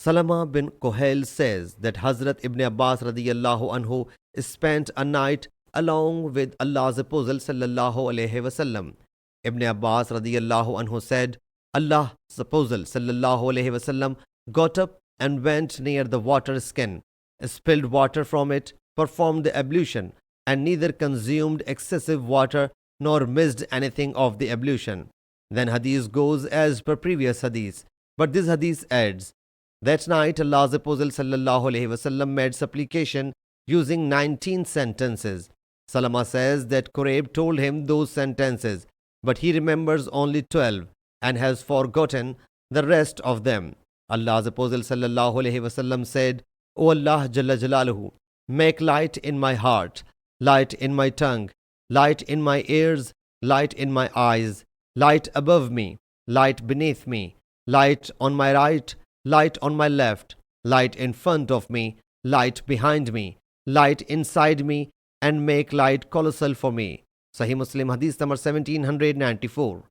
Salama bin Kohel says that Hazrat Ibn Abbas radiyallahu anhu spent a night along with Allah's Apostle sallallahu alaihi wasallam. Ibn Abbas radiyallahu anhu said, Allah's Apostle sallallahu alaihi wasallam got up and went near the water skin, spilled water from it, performed the ablution, and neither consumed excessive water nor missed anything of the ablution. Then hadith goes as per previous hadith, but this hadith adds, that night Allah's Apostle sallallahu alaihi wasallam made supplication using 19 sentences. Salama says that Quraib told him those sentences, but he remembers only 12 and has forgotten the rest of them. Allah's Apostle sallallahu alaihi wasallam said, O Allah Jalla Jalaluhu, make light in my heart, light in my tongue, light in my ears, light in my eyes, light above me, light beneath me, light on my right, light on my left, light in front of me, light behind me, light inside me, and make light colossal for me. Sahih Muslim Hadees number 1794.